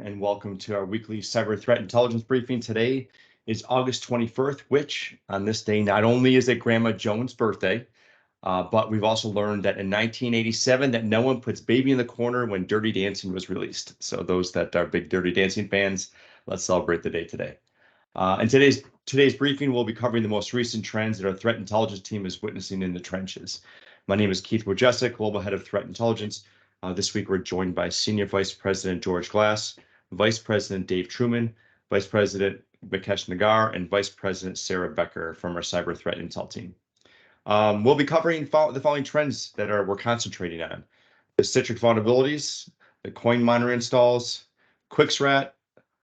and welcome to our weekly cyber threat intelligence briefing. Today is August 21st, which on this day, not only is it Grandma Jones' birthday, but we've also learned that in 1987 that no one puts Baby in the Corner when Dirty Dancing was released. So those that are big Dirty Dancing fans, let's celebrate the day today. In today's briefing, we'll be covering the most recent trends that our threat intelligence team is witnessing in the trenches. My name is Keith QWIXXRAT, Global Head of Threat Intelligence. This week, we're joined by Senior Vice President George Glass, Vice President Dave Truman, Vice President Mikesh Nagar, and Vice President Sarah Becker from our Cyber Threat Intel team. We'll be covering the following trends that we're concentrating on: the Citrix vulnerabilities, the Coinminer installs, QWIXXRAT,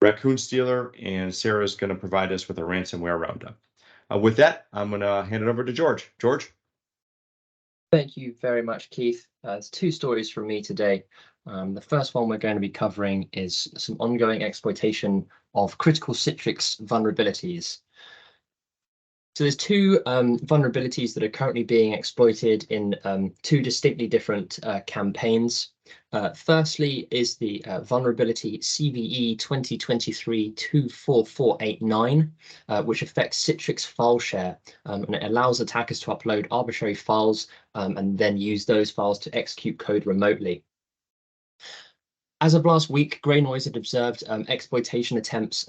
RACCOON Stealer, and Sarah is going to provide us with a ransomware roundup. With that, I'm going to hand it over to George. George? Thank you very much, Keith. There's two stories from me today. The first one we're going to be covering is some ongoing exploitation of critical Citrix vulnerabilities. So there's two vulnerabilities that are currently being exploited in two distinctly different campaigns. Firstly is the vulnerability CVE 2023-24489, which affects Citrix file share, and it allows attackers to upload arbitrary files and then use those files to execute code remotely. As of last week, Grey Noise had observed exploitation attempts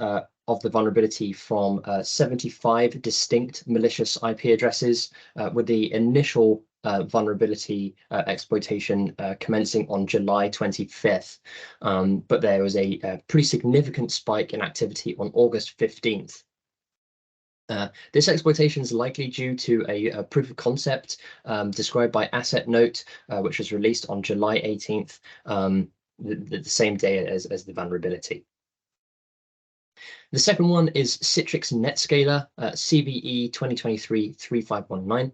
of the vulnerability from 75 distinct malicious IP addresses, with the initial vulnerability exploitation commencing on July 25th. But there was a pretty significant spike in activity on August 15th. This exploitation is likely due to a proof of concept described by Asset Note, which was released on July 18th. The same day as the vulnerability. The second one is Citrix NetScaler CVE 2023-3519.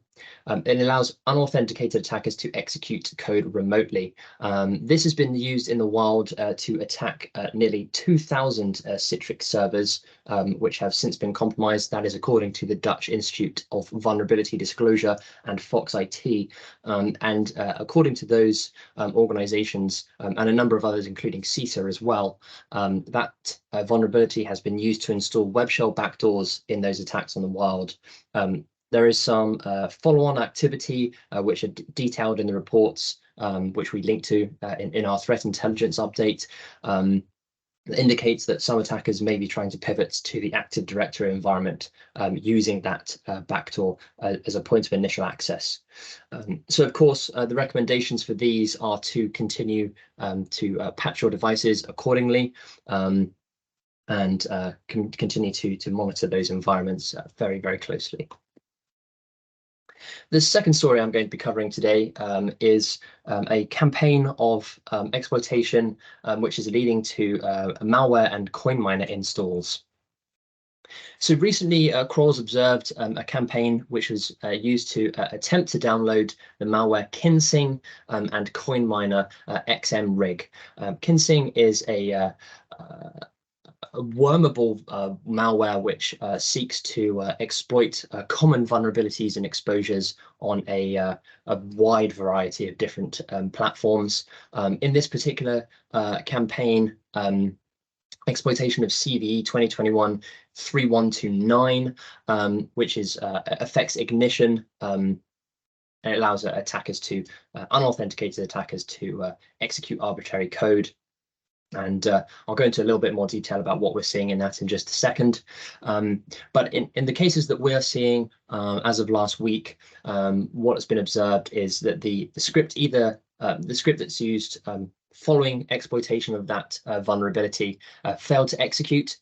It allows unauthenticated attackers to execute code remotely. This has been used in the wild to attack nearly 2,000 Citrix servers, which have since been compromised. That is according to the Dutch Institute of Vulnerability Disclosure and Fox IT. And according to those organizations and a number of others, including CISA as well, that vulnerability has been used to install web shell backdoors in those attacks on the wild. There is some follow-on activity which are detailed in the reports, which we link to in our threat intelligence update, that indicates that some attackers may be trying to pivot to the Active Directory environment using that backdoor as a point of initial access. So, of course, the recommendations for these are to continue to patch your devices accordingly, and continue to monitor those environments very, very closely. The second story I'm going to be covering today is a campaign of exploitation which is leading to malware and Coinminer installs. So recently, Crawls observed a campaign which was used to attempt to download the malware Kinsing and Coinminer XMRig. Kinsing is a wormable malware which seeks to exploit common vulnerabilities and exposures on a wide variety of different platforms. In this particular campaign, exploitation of CVE 2021-3129, which is affects ignition. It allows attackers to unauthenticated attackers to execute arbitrary code. And I'll go into a little bit more detail about what we're seeing in that in just a second. But in the cases that we're seeing as of last week, what has been observed is that the script that's used following exploitation of that vulnerability failed to execute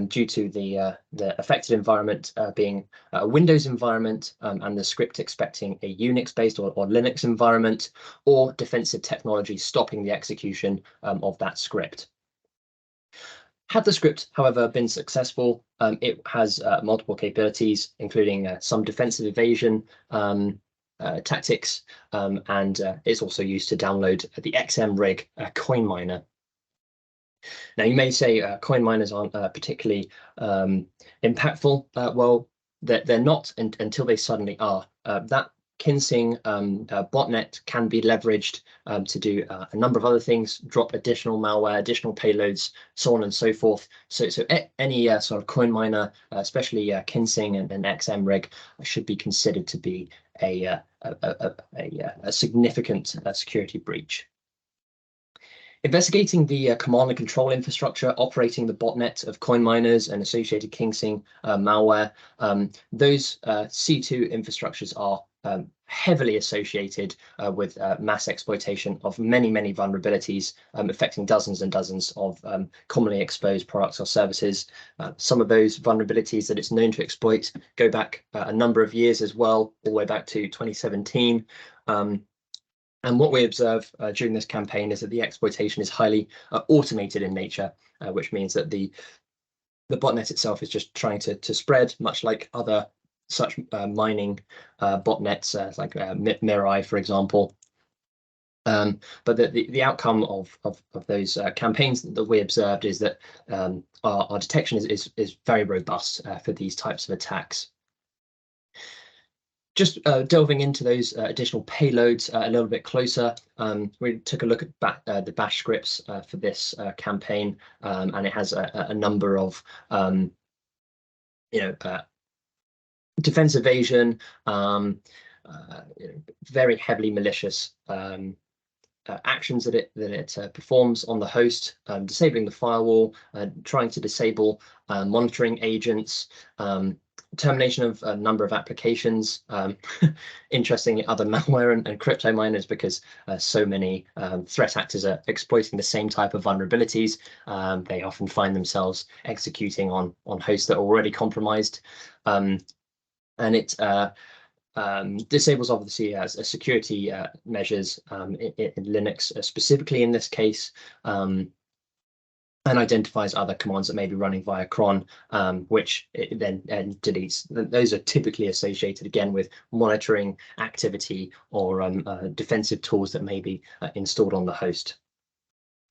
due to the affected environment being a Windows environment, and the script expecting a Unix-based or Linux environment, or defensive technology stopping the execution of that script. Had the script, however, been successful, it has multiple capabilities, including some defensive evasion tactics, and it's also used to download the XMRig Coinminer. Now, you may say Coinminers aren't particularly impactful. Well, they're not until they suddenly are. That Kinsing botnet can be leveraged to do a number of other things, drop additional malware, additional payloads, so on and so forth. So any sort of Coinminer, especially Kinsing and XMRig, should be considered to be a significant security breach. Investigating the command and control infrastructure operating the botnet of Coinminers and associated Kinsing malware, those C2 infrastructures are heavily associated with mass exploitation of many vulnerabilities, affecting dozens and dozens of commonly exposed products or services. Some of those vulnerabilities that it's known to exploit go back a number of years as well, all the way back to 2017. And what we observe during this campaign is that the exploitation is highly automated in nature, which means that the botnet itself is just trying to spread, much like other such mining botnets like Mirai, for example. But the outcome of those campaigns that we observed is that our detection is very robust for these types of attacks. Just delving into those additional payloads a little bit closer, we took a look at the bash scripts for this campaign, and it has a number of defense evasion, very heavily malicious actions that it performs on the host, disabling the firewall, trying to disable monitoring agents, termination of a number of applications, interestingly other malware and crypto miners, because so many threat actors are exploiting the same type of vulnerabilities. They often find themselves executing on hosts that are already compromised, and it disables obviously as security measures in Linux specifically in this case, and identifies other commands that may be running via cron, which it then deletes. Those are typically associated again with monitoring activity or defensive tools that may be installed on the host.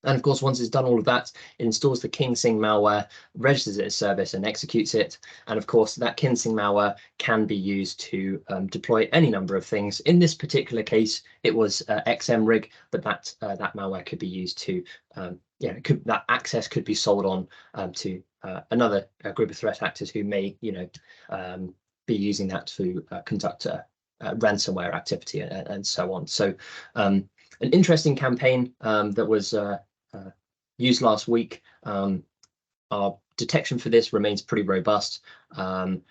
And of course, once it's done all of that, it installs the Kinsing malware, registers it as service, and executes it. And of course, that Kinsing malware can be used to deploy any number of things. In this particular case, it was XMRig, but that malware could be used to, that access could be sold on to another group of threat actors who may, be using that to conduct ransomware activity and so on. So an interesting campaign that was used last week. Our detection for this remains pretty robust, and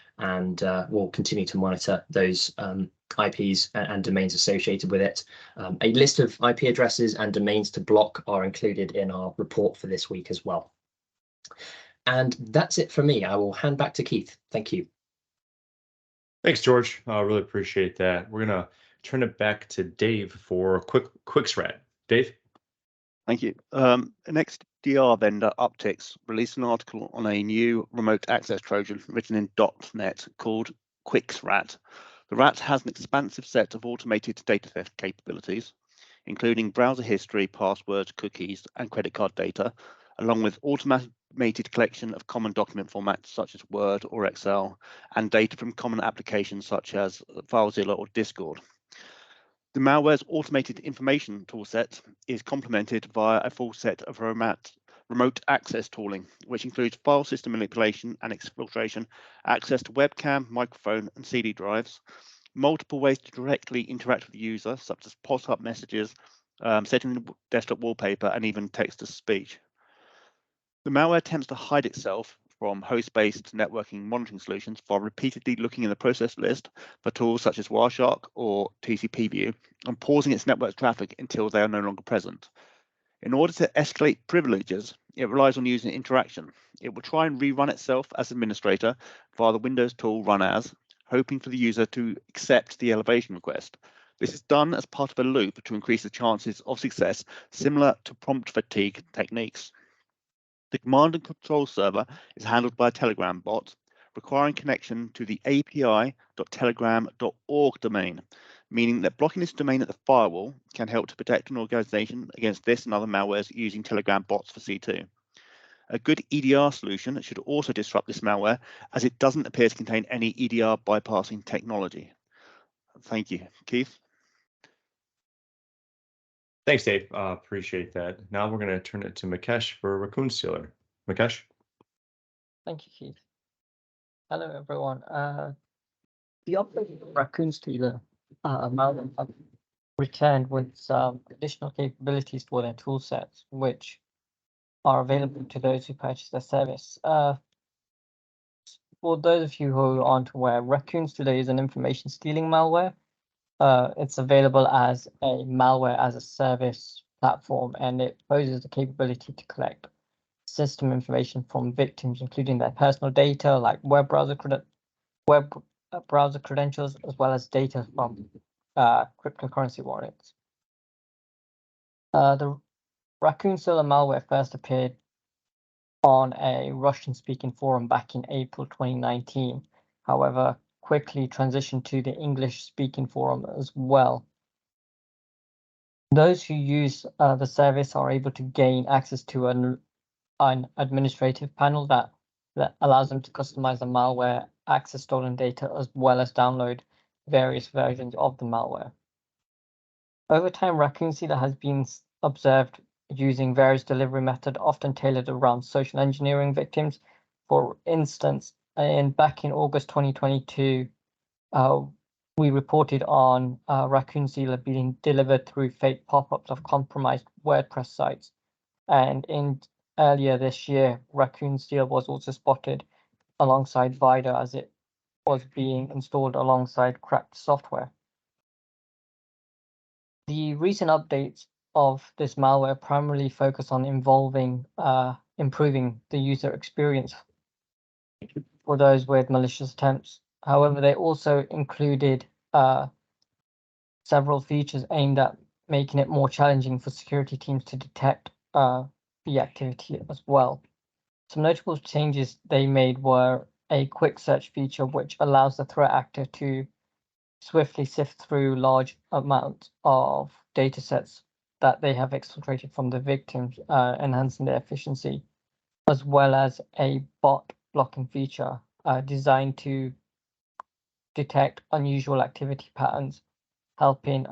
we'll continue to monitor those IPs and domains associated with it. A list of IP addresses and domains to block are included in our report for this week as well. And that's it for me. I will hand back to Keith. Thank you. Thanks, George. I really appreciate that. We're going to turn it back to Dave for QWIXXRAT. Dave? Thank you. An XDR vendor, Uptix, released an article on a new remote access Trojan written in .NET called QWIXXRAT. The RAT has an expansive set of automated data theft capabilities, including browser history, passwords, cookies, and credit card data, along with automated collection of common document formats such as Word or Excel, and data from common applications such as FileZilla or Discord. The malware's automated information toolset is complemented via a full set of remote access tooling, which includes file system manipulation and exfiltration, access to webcam, microphone, and CD drives, multiple ways to directly interact with the user, such as pop-up messages, setting the desktop wallpaper, and even text-to-speech. The malware attempts to hide itself from host-based networking monitoring solutions by repeatedly looking in the process list for tools such as Wireshark or TCP/View and pausing its network traffic until they are no longer present. In order to escalate privileges, it relies on user interaction. It will try and rerun itself as administrator via the Windows tool Run As, hoping for the user to accept the elevation request. This is done as part of a loop to increase the chances of success, similar to prompt fatigue techniques. The command and control server is handled by a Telegram bot, requiring connection to the api.telegram.org domain, meaning that blocking this domain at the firewall can help to protect an organization against this and other malwares using Telegram bots for C2. A good EDR solution should also disrupt this malware, as it doesn't appear to contain any EDR bypassing technology. Thank you. Keith? Thanks, Dave. Appreciate that. Now we're going to turn it to Mukesh for RACCOON Stealer. Mukesh? Thank you, Keith. Hello, everyone. The update of RACCOON Stealer malware have returned with some additional capabilities for their tool sets, which are available to those who purchase their service. For those of you who aren't aware, RACCOON Stealer is an information stealing malware. It's available as a malware as a service platform, and it poses the capability to collect system information from victims, including their personal data like web browser credentials, as well as data from cryptocurrency wallets. The RACCOON Stealer malware first appeared on a Russian-speaking forum back in April 2019. However, quickly transitioned to the English-speaking forum as well. Those who use the service are able to gain access to an administrative panel that allows them to customize the malware, access stolen data, as well as download various versions of the malware. Over time, RACCOON Stealer has been observed using various delivery methods, often tailored around social engineering victims. For instance, back in August 2022, we reported on RACCOON Stealer being delivered through fake pop-ups of compromised WordPress sites. And earlier this year, RACCOON Stealer was also spotted alongside Vida as it was being installed alongside cracked software. The recent updates of this malware primarily focus on improving the user experience for those with malicious attempts. However, they also included several features aimed at making it more challenging for security teams to detect the activity as well. Some notable changes they made were a quick search feature, which allows the threat actor to swiftly sift through large amounts of data sets that they have exfiltrated from the victims, enhancing their efficiency, as well as a bot blocking feature designed to detect unusual activity patterns, helping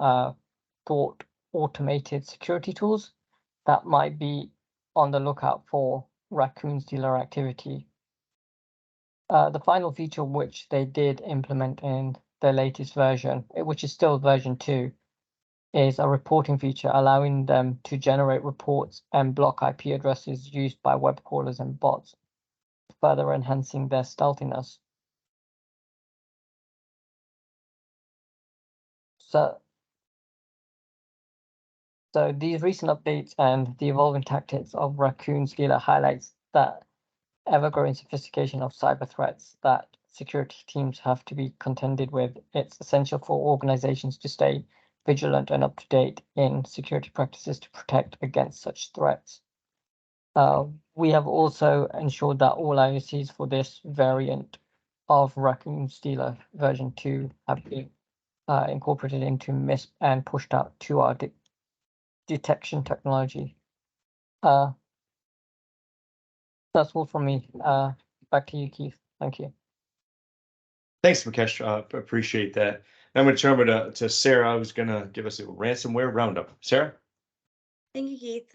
thwart automated security tools that might be on the lookout for RACCOON Stealer activity. The final feature which they did implement in their latest version, which is still version 2, is a reporting feature allowing them to generate reports and block IP addresses used by web crawlers and bots, further enhancing their stealthiness. So these recent updates and the evolving tactics of RACCOON Stealer highlights that ever-growing sophistication of cyber threats that security teams have to be contended with. It's essential for organizations to stay vigilant and up to date in security practices to protect against such threats. We have also ensured that all IOCs for this variant of RACCOON Stealer version 2 have been incorporated into MISP and pushed out to our detection technology. That's all from me. Back to you, Keith. Thank you. Thanks, Mukesh. Appreciate that. Now I'm going to turn over to Sarah, who's going to give us a ransomware roundup. Sarah? Thank you, Keith.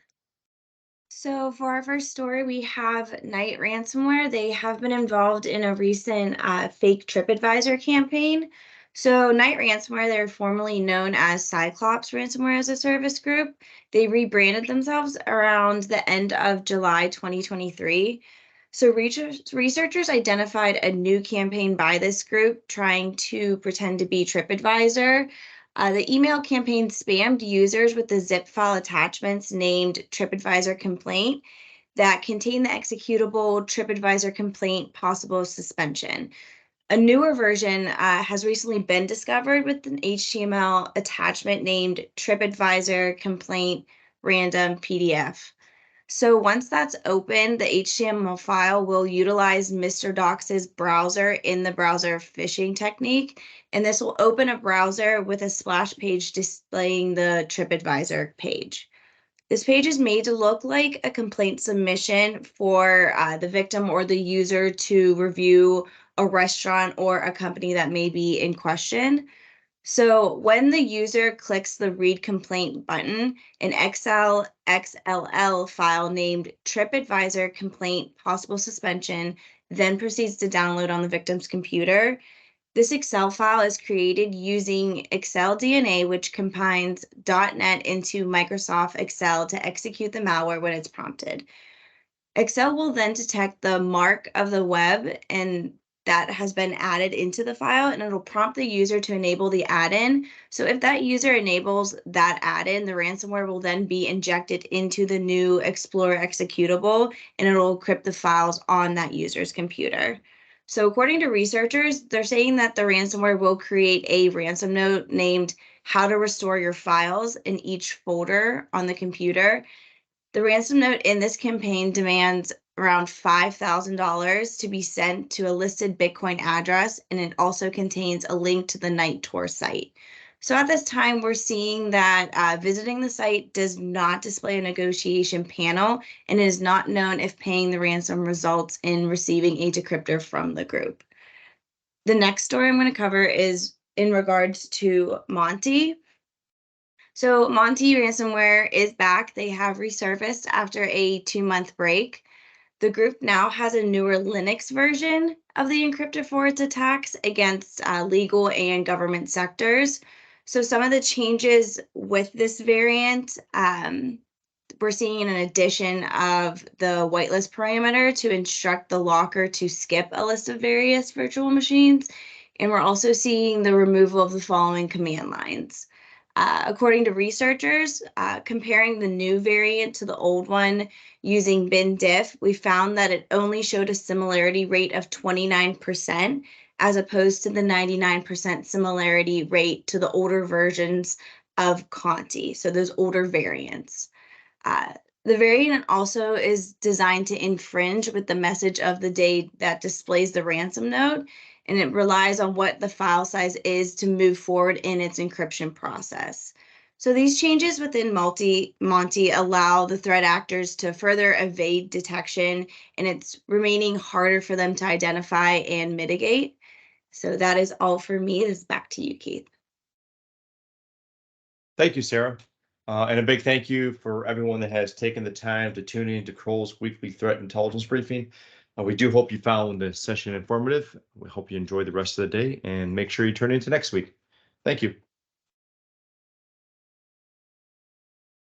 So for our first story, we have Knight Ransomware. They have been involved in a recent fake TripAdvisor campaign. So Knight Ransomware, they're formerly known as Cyclops Ransomware as a Service Group. They rebranded themselves around the end of July 2023. So researchers identified a new campaign by this group trying to pretend to be TripAdvisor. The email campaign spammed users with the zip file attachments named TripAdvisor complaint that contain the executable TripAdvisor complaint possible suspension. A newer version has recently been discovered with an HTML attachment named TripAdvisor complaint random PDF. So once that's open, the HTML file will utilize Mr. Docs's browser in the browser phishing technique, and this will open a browser with a splash page displaying the TripAdvisor page. This page is made to look like a complaint submission for the victim or the user to review a restaurant or a company that may be in question. So when the user clicks the read complaint button, an XLL file named TripAdvisor complaint possible suspension then proceeds to download on the victim's computer. This Excel file is created using Excel DNA, which combines .NET into Microsoft Excel to execute the malware when it's prompted. Excel will then detect the mark of the web and that has been added into the file, and it'll prompt the user to enable the add-in. So if that user enables that add-in, the ransomware will then be injected into the new Explorer executable, and it'll encrypt the files on that user's computer. So according to researchers, they're saying that the ransomware will create a ransom note named "How to Restore Your Files" in each folder on the computer. The ransom note in this campaign demands around $5,000 to be sent to a listed Bitcoin address, and it also contains a link to the Night Tour site. So at this time, we're seeing that visiting the site does not display a negotiation panel, and it is not known if paying the ransom results in receiving a decryptor from the group. The next story I'm going to cover is in regards to Monty. So Monty ransomware is back. They have resurfaced after a 2-month break. The group now has a newer Linux version of the encryptor for its attacks against legal and government sectors. So some of the changes with this variant, we're seeing an addition of the whitelist parameter to instruct the locker to skip a list of various virtual machines. And we're also seeing the removal of the following command lines. According to researchers, comparing the new variant to the old one using bin-diff, we found that it only showed a similarity rate of 29%, as opposed to the 99% similarity rate to the older versions of Conti, so those older variants. The variant also is designed to infringe with the message of the day that displays the ransom note, and it relies on what the file size is to move forward in its encryption process. So these changes within Monty allow the threat actors to further evade detection, and it's remaining harder for them to identify and mitigate. So that is all for me. This is back to you, Keith. Thank you, Sarah. And a big thank you for everyone that has taken the time to tune in to Kroll's weekly threat intelligence briefing. We do hope you found this session informative. We hope you enjoy the rest of the day, and make sure you turn into next week. Thank you.